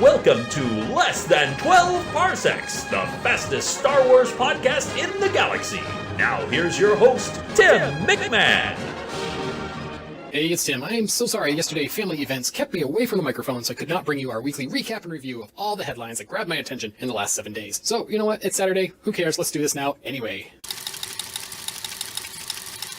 Welcome to Less Than 12 Parsecs, the fastest Star Wars podcast in the galaxy. Now here's your host, Tim McMahon. Hey, it's Tim. I'm so sorry yesterday family events kept me away from the microphone, so I could not bring you our weekly recap and review of all the headlines that grabbed my attention in the last 7 days. So, you know what? It's Saturday. Who cares? Let's do this now anyway.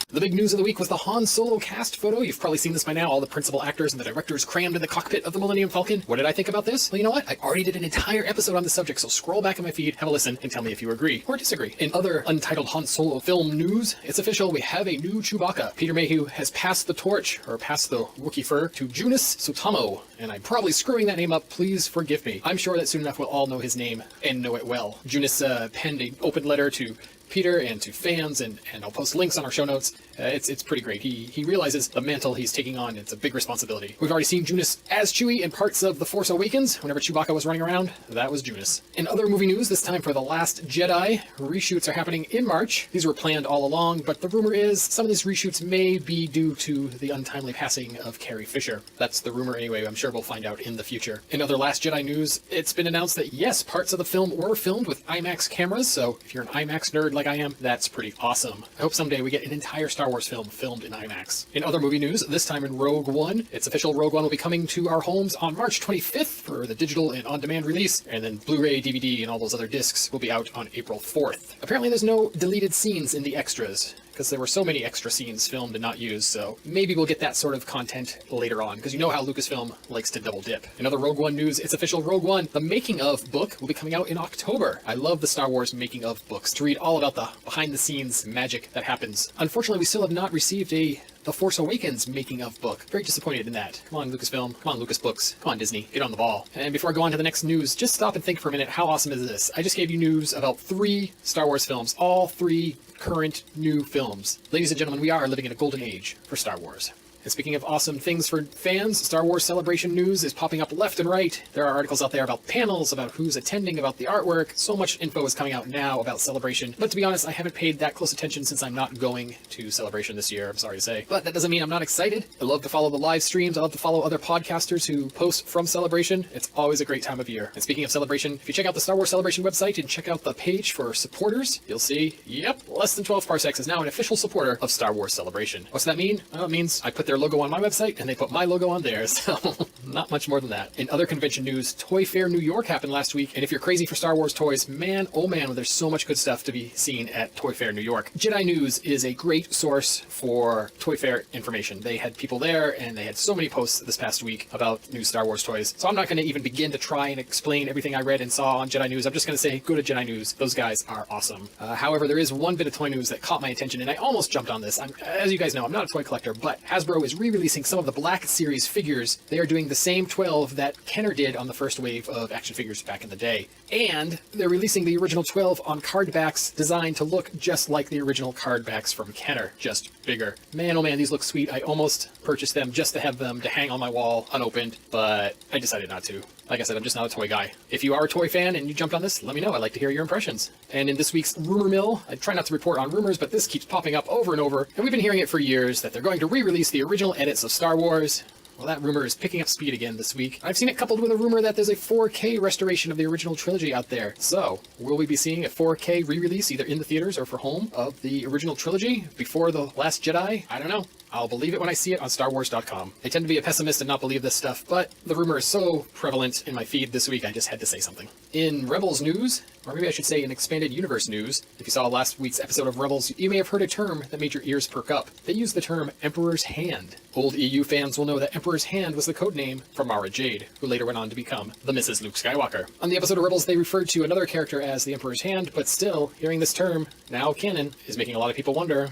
The big news of the week was the Han Solo cast photo. You've probably seen this by now, all the principal actors and the directors crammed in the cockpit of the Millennium Falcon. What did I think about this? Well, you know what? I already did an entire episode on the subject, so scroll back in my feed, have a listen, and tell me if you agree or disagree. In other untitled Han Solo film news, it's official, we have a new Chewbacca. Peter Mayhew has passed the torch, or passed the Wookiee fur, to Joonas Suotamo, and I'm probably screwing that name up, please forgive me. I'm sure that soon enough we'll all know his name, and know it well. Joonas penned an open letter to Peter and to fans, and I'll post links on our show notes. It's pretty great. He realizes the mantle he's taking on. It's a big responsibility. We've already seen Joonas as Chewie in parts of The Force Awakens. Whenever Chewbacca was running around, that was Joonas. In other movie news, this time for The Last Jedi, reshoots are happening in March. These were planned all along, but the rumor is some of these reshoots may be due to the untimely passing of Carrie Fisher. That's the rumor anyway. I'm sure we'll find out in the future. In other Last Jedi news, it's been announced that yes, parts of the film were filmed with IMAX cameras, so if you're an IMAX nerd like I am, that's pretty awesome. I hope someday we get an entire Star Wars film filmed in IMAX. In other movie news, this time in Rogue One, it's official, Rogue One will be coming to our homes on March 25th for the digital and on-demand release, and then Blu-ray, DVD, and all those other discs will be out on April 4th. Apparently there's no deleted scenes in the extras, because there were so many extra scenes filmed and not used, so maybe we'll get that sort of content later on, because you know how Lucasfilm likes to double dip. In other Rogue One news, it's official, Rogue One, the making of book will be coming out in October. I love the Star Wars making of books, to read all about the behind-the-scenes magic that happens. Unfortunately, we still have not received a The Force Awakens making of book. Very disappointed in that. Come on, Lucasfilm. Come on, Lucas Books. Come on, Disney. Get on the ball. And before I go on to the next news, just stop and think for a minute, how awesome is this? I just gave you news about 3 Star Wars films, all 3 current new films. Ladies and gentlemen, we are living in a golden age for Star Wars. And speaking of awesome things for fans, Star Wars Celebration news is popping up left and right. There are articles out there about panels, about who's attending, about the artwork. So much info is coming out now about Celebration. But to be honest, I haven't paid that close attention since I'm not going to Celebration this year, I'm sorry to say. But that doesn't mean I'm not excited. I love to follow the live streams. I love to follow other podcasters who post from Celebration. It's always a great time of year. And speaking of Celebration, if you check out the Star Wars Celebration website and check out the page for supporters, you'll see, yep, Less Than 12 Parsecs is now an official supporter of Star Wars Celebration. What's that mean? Well, it means I put their logo on my website, and they put my logo on theirs, so not much more than that. In other convention news, Toy Fair New York happened last week, and if you're crazy for Star Wars toys, man, oh man, there's so much good stuff to be seen at Toy Fair New York. Jedi News is a great source for Toy Fair information. They had people there, and they had so many posts this past week about new Star Wars toys, so I'm not going to even begin to try and explain everything I read and saw on Jedi News. I'm just going to say, go to Jedi News. Those guys are awesome. However, there is one bit of toy news that caught my attention, and I almost jumped on this. As you guys know, I'm not a toy collector, but Hasbro is re-releasing some of the Black Series figures. They are doing the same 12 that Kenner did on the first wave of action figures back in the day. And they're releasing the original 12 on card backs designed to look just like the original card backs from Kenner, just bigger. Man, oh man, these look sweet. I almost purchased them just to have them to hang on my wall unopened, but I decided not to. Like I said, I'm just not a toy guy. If you are a toy fan and you jumped on this, let me know. I'd like to hear your impressions. And in this week's rumor mill, I try not to report on rumors, but this keeps popping up over and over, and we've been hearing it for years, that they're going to re-release the original edits of Star Wars. Well, that rumor is picking up speed again this week. I've seen it coupled with a rumor that there's a 4K restoration of the original trilogy out there. So, will we be seeing a 4K re-release either in the theaters or for home of the original trilogy before The Last Jedi? I don't know. I'll believe it when I see it on StarWars.com. I tend to be a pessimist and not believe this stuff, but the rumor is so prevalent in my feed this week, I just had to say something. In Rebels news, or maybe I should say in Expanded Universe news, if you saw last week's episode of Rebels, you may have heard a term that made your ears perk up. They used the term Emperor's Hand. Old EU fans will know that Emperor's Hand was the codename for Mara Jade, who later went on to become the Mrs. Luke Skywalker. On the episode of Rebels, they referred to another character as the Emperor's Hand, but still, hearing this term, now canon, is making a lot of people wonder,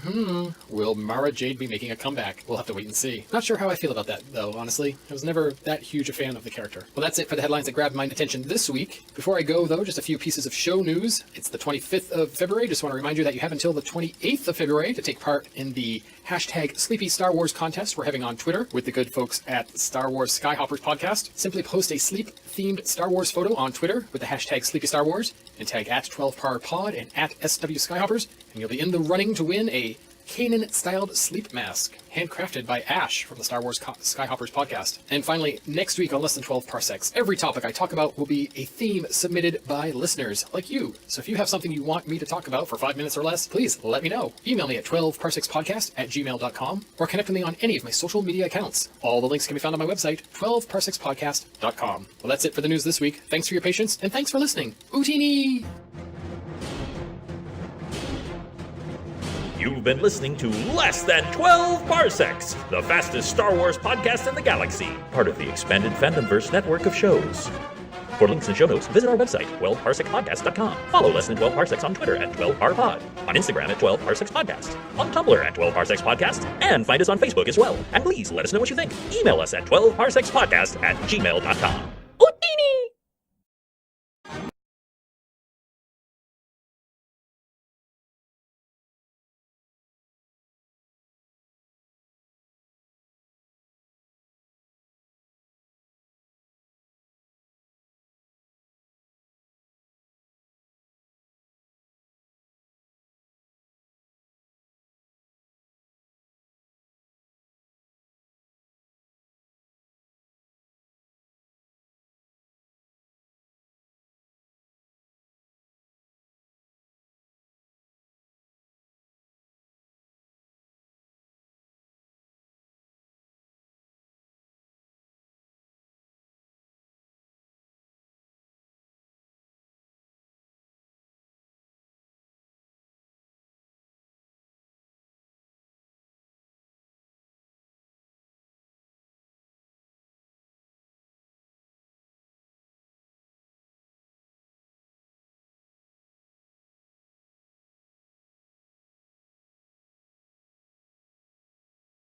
will Mara Jade be making a comeback? We'll have to wait and see. Not sure how I feel about that, though, honestly. I was never that huge a fan of the character. Well, that's it for the headlines that grabbed my attention this week. Before I go, though, just a few pieces of show news. It's the 25th of February. Just want to remind you that you have until the 28th of February to take part in the hashtag Sleepy Star Wars contest we're having on Twitter with the good folks at Star Wars Skyhoppers Podcast. Simply post a sleep-themed Star Wars photo on Twitter with the hashtag Sleepy Star Wars and tag at 12parpod and at SW Skyhoppers, and you'll be in the running to win a Kanan-styled sleep mask, handcrafted by Ash from the Star Wars Skyhoppers podcast. And finally, next week on Less Than 12 Parsecs, every topic I talk about will be a theme submitted by listeners like you. So if you have something you want me to talk about for 5 minutes or less, please let me know. Email me at 12parsekspodcast@gmail.com or connect with me on any of my social media accounts. All the links can be found on my website, 12parsekspodcast.com. Well, that's it for the news this week. Thanks for your patience, and thanks for listening. Utini! You've been listening to Less Than 12 Parsecs, the fastest Star Wars podcast in the galaxy, part of the expanded Fandomverse network of shows. For links and show notes, visit our website, 12parsekpodcast.com. Follow Less Than 12 Parsecs on Twitter at 12parpod, on Instagram at 12parsekspodcast, on Tumblr at 12parsekspodcast, and find us on Facebook as well. And please let us know what you think. Email us at 12parsekspodcast@gmail.com.